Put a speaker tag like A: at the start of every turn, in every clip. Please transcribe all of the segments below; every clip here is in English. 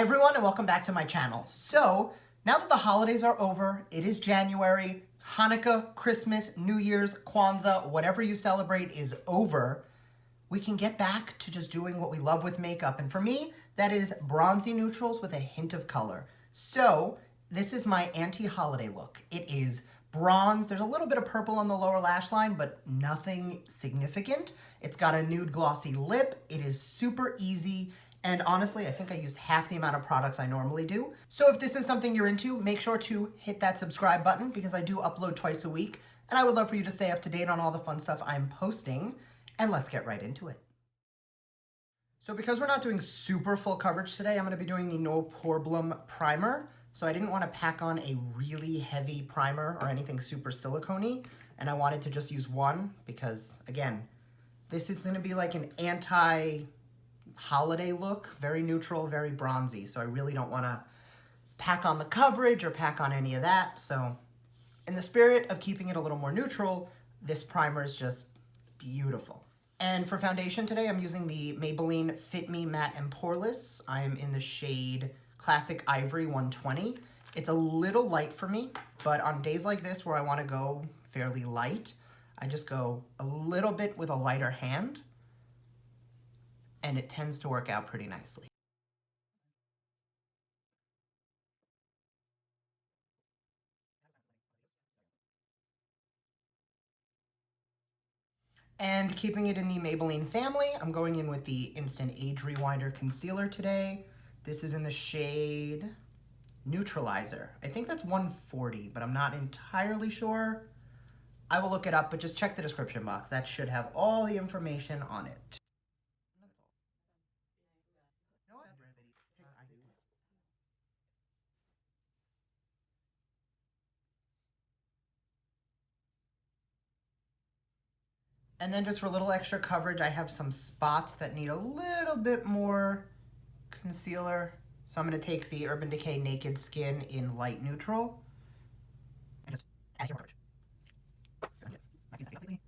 A: Hi everyone and welcome back to my channel. So now that the holidays are over, it is January, Hanukkah, Christmas, New Year's, Kwanzaa, whatever you celebrate is over. We can get back to just doing what we love with makeup. And for me, that is bronzy neutrals with a hint of color. So this is my anti-holiday look. It is bronze. There's a little bit of purple on the lower lash line, but nothing significant. It's got a nude glossy lip. It is super easy. And honestly, I think I used half the amount of products I normally do. So if this is something you're into, make sure to hit that subscribe button because I do upload twice a week. And I would love for you to stay up to date on all the fun stuff I'm posting. And let's get right into it. So because we're not doing super full coverage today, I'm going to be doing the POREblem primer. So I didn't want to pack on a really heavy primer or anything super silicone-y. And I wanted to just use one because, again, this is going to be like an anti-holiday look. Very neutral, very bronzy. So I really don't want to pack on the coverage or pack on any of that. So in the spirit of keeping it a little more neutral, this primer is just beautiful. And for foundation today, I'm using the Maybelline Fit Me Matte and Poreless. I am in the shade Classic Ivory 120. It's a little light for me, but on days like this where I want to go fairly light, I just go a little bit with a lighter hand, and it tends to work out pretty nicely. And keeping it in the Maybelline family, I'm going in with the Instant Age Rewinder Concealer today. This is in the shade Neutralizer. I think that's 140, but I'm not entirely sure. I will look it up, but just check the description box. That should have all the information on it. And then just for a little extra coverage, I have some spots that need a little bit more concealer. So I'm going to take the Urban Decay Naked Skin in light neutral and just add here more coverage.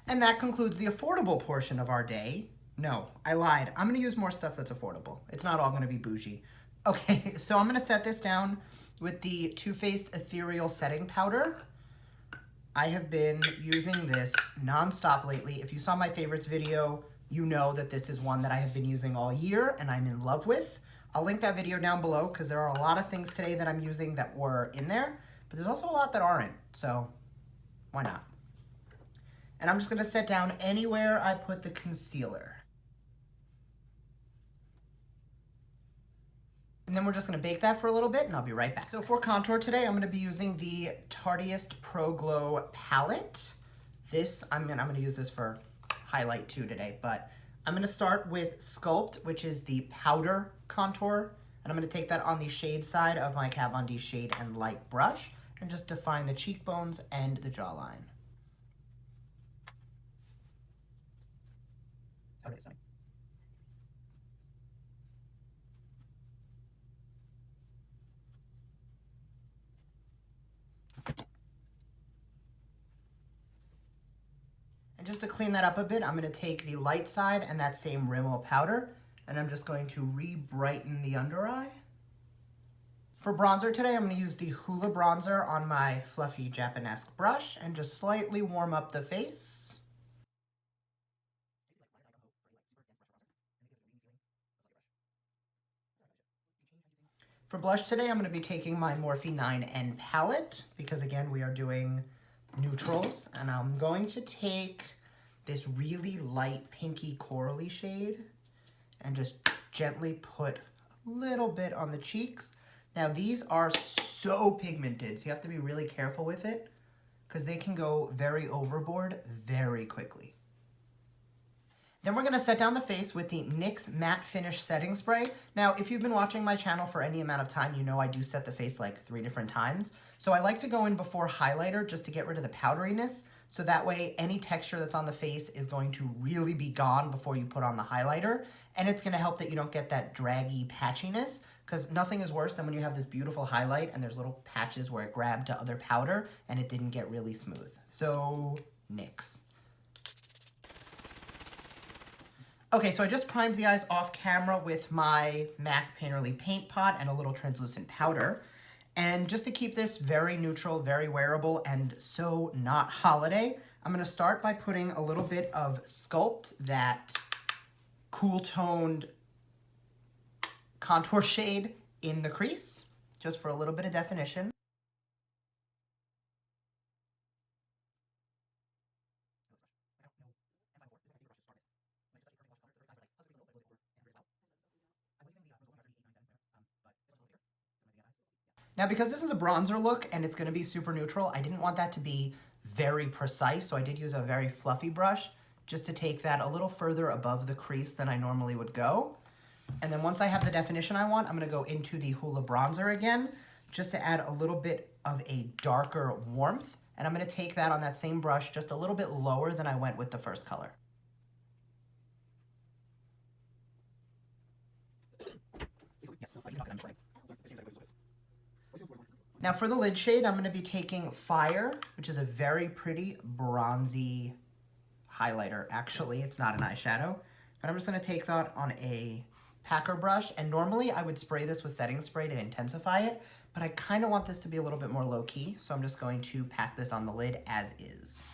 A: And that concludes the affordable portion of our day. No, I lied. I'm going to use more stuff that's affordable. It's not all going to be bougie. Okay, so I'm going to set this down with the Too Faced Ethereal Setting Powder. I have been using this nonstop lately. If you saw my favorites video, you know that this is one that I have been using all year and I'm in love with. I'll link that video down below because there are a lot of things today that I'm using that were in there, but there's also a lot that aren't, so why not? And I'm just gonna set down anywhere I put the concealer. And then we're just gonna bake that for a little bit and I'll be right back. So for contour today, I'm gonna be using the Tartiest Pro Glow palette. I'm gonna use this for highlight too today, but I'm gonna start with Sculpt, which is the powder contour. And I'm gonna take that on the shade side of my Kat Von D Shade and Light brush and just define the cheekbones and the jawline. Okay, sorry. And just to clean that up a bit, I'm going to take the light side and that same Rimmel powder, and I'm just going to re-brighten the under eye. For bronzer today, I'm going to use the Hoola bronzer on my fluffy Japanesque brush and just slightly warm up the face. For blush today, I'm going to be taking my Morphe 9N palette because, again, we are doing neutrals. And I'm going to take this really light pinky corally shade and just gently put a little bit on the cheeks. Now, these are so pigmented, so you have to be really careful with it because they can go very overboard very quickly. Then we're going to set down the face with the NYX Matte Finish Setting Spray. Now, if you've been watching my channel for any amount of time, you know I do set the face like 3 different times. So I like to go in before highlighter just to get rid of the powderiness. So that way, any texture that's on the face is going to really be gone before you put on the highlighter. And it's going to help that you don't get that draggy patchiness because nothing is worse than when you have this beautiful highlight and there's little patches where it grabbed to other powder and it didn't get really smooth. So, NYX. Okay, so I just primed the eyes off camera with my MAC Painterly Paint Pot and a little translucent powder. And just to keep this very neutral, very wearable, and so not holiday, I'm gonna start by putting a little bit of Sculpt, that cool toned contour shade, in the crease, just for a little bit of definition. Now, because this is a bronzer look and it's gonna be super neutral, I didn't want that to be very precise, so I did use a very fluffy brush just to take that a little further above the crease than I normally would go. And then once I have the definition I want, I'm gonna go into the Hoola bronzer again, just to add a little bit of a darker warmth. And I'm gonna take that on that same brush just a little bit lower than I went with the first color. Now for the lid shade, I'm going to be taking Fire, which is a very pretty bronzy highlighter. Actually, it's not an eyeshadow, but I'm just going to take that on a packer brush. And normally I would spray this with setting spray to intensify it, but I kind of want this to be a little bit more low key. So I'm just going to pack this on the lid as is.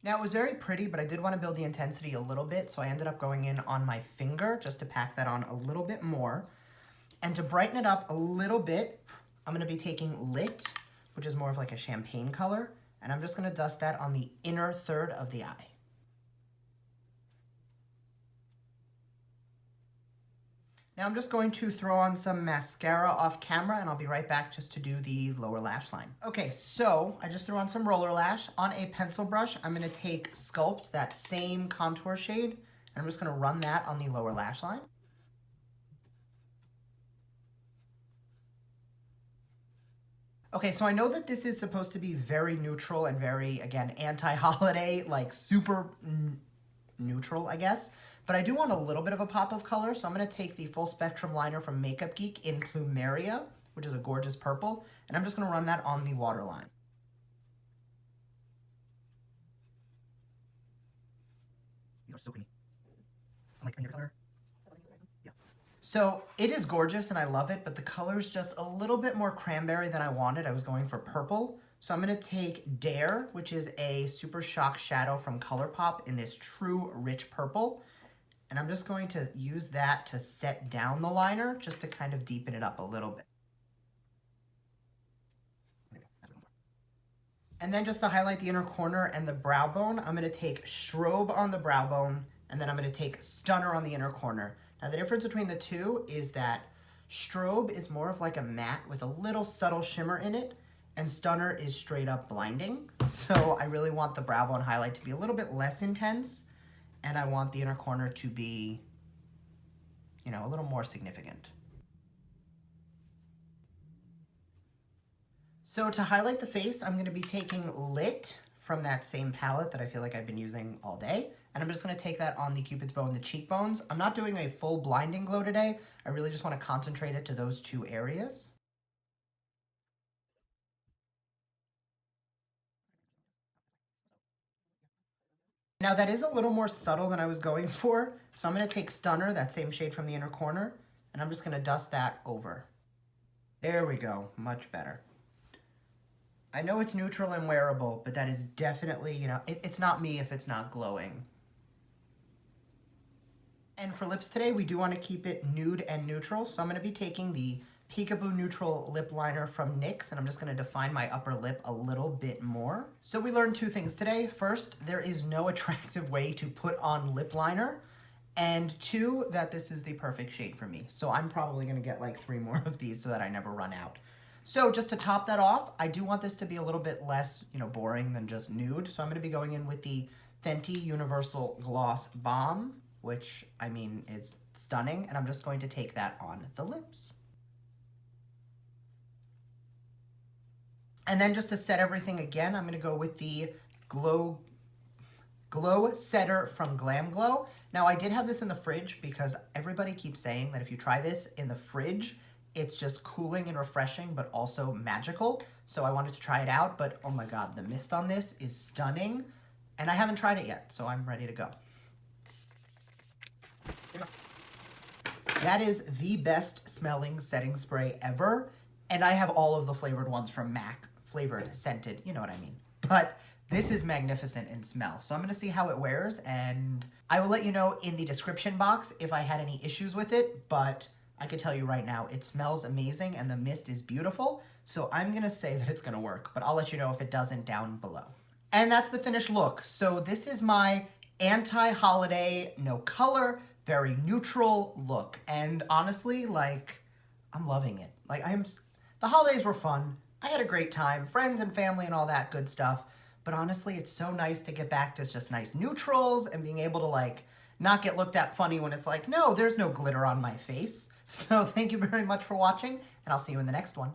A: Now, it was very pretty, but I did want to build the intensity a little bit, so I ended up going in on my finger just to pack that on a little bit more. And to brighten it up a little bit, I'm going to be taking Lit, which is more of like a champagne color, and I'm just going to dust that on the inner third of the eye. Now I'm just going to throw on some mascara off camera, and I'll be right back just to do the lower lash line. Okay, so I just threw on some roller lash. On a pencil brush, I'm gonna take Sculpt, that same contour shade, and I'm just gonna run that on the lower lash line. Okay, so I know that this is supposed to be very neutral and very, again, anti-holiday, like super neutral, I guess. But I do want a little bit of a pop of color, so I'm going to take the Full Spectrum Liner from Makeup Geek in Plumeria, which is a gorgeous purple, and I'm just going to run that on the waterline. You're so pretty. I like your color. Yeah. So it is gorgeous and I love it, but the color's just a little bit more cranberry than I wanted. I was going for purple. So I'm going to take Dare, which is a Super Shock shadow from Colourpop in this true rich purple. And I'm just going to use that to set down the liner, just to kind of deepen it up a little bit. And then just to highlight the inner corner and the brow bone, I'm going to take Strobe on the brow bone, and then I'm going to take Stunner on the inner corner. Now the difference between the two is that Strobe is more of like a matte with a little subtle shimmer in it, and Stunner is straight up blinding. So I really want the brow bone highlight to be a little bit less intense, and I want the inner corner to be, you know, a little more significant. So to highlight the face, I'm going to be taking Lit from that same palette that I feel like I've been using all day. And I'm just going to take that on the Cupid's bow and the cheekbones. I'm not doing a full blinding glow today. I really just want to concentrate it to those two areas. Now that is a little more subtle than I was going for. So I'm going to take Stunner, that same shade from the inner corner, and I'm just going to dust that over. There we go. Much better. I know it's neutral and wearable, but that is definitely, you know, it's not me if it's not glowing. And for lips today, we do want to keep it nude and neutral. So I'm going to be taking the Peekaboo Neutral Lip Liner from NYX, and I'm just going to define my upper lip a little bit more. So we learned two things today. First, there is no attractive way to put on lip liner. And two, that this is the perfect shade for me. So I'm probably going to get like 3 more of these so that I never run out. So just to top that off, I do want this to be a little bit less, you know, boring than just nude. So I'm going to be going in with the FENTY Universal Gloss Bomb, which, I mean, is stunning. And I'm just going to take that on the lips. And then just to set everything again, I'm going to go with the Glow Setter from GlamGlow. Now, I did have this in the fridge because everybody keeps saying that if you try this in the fridge, it's just cooling and refreshing, but also magical. so I wanted to try it out, but oh my God, the mist on this is stunning, and I haven't tried it yet, so I'm ready to go. That is the best smelling setting spray ever, and I have all of the flavored ones from MAC, flavored, scented, you know what I mean. But this is magnificent in smell, so I'm gonna see how it wears, and I will let you know in the description box if I had any issues with it, but I can tell you right now, it smells amazing and the mist is beautiful, so I'm gonna say that it's gonna work, but I'll let you know if it doesn't down below. And that's the finished look. So this is my anti-holiday, no color, very neutral look. And honestly, like, I'm loving it. Like, the holidays were fun. I had a great time, friends and family and all that good stuff. But honestly, it's so nice to get back to just nice neutrals and being able to, like, not get looked at funny when it's like, no, there's no glitter on my face. So thank you very much for watching, and I'll see you in the next one.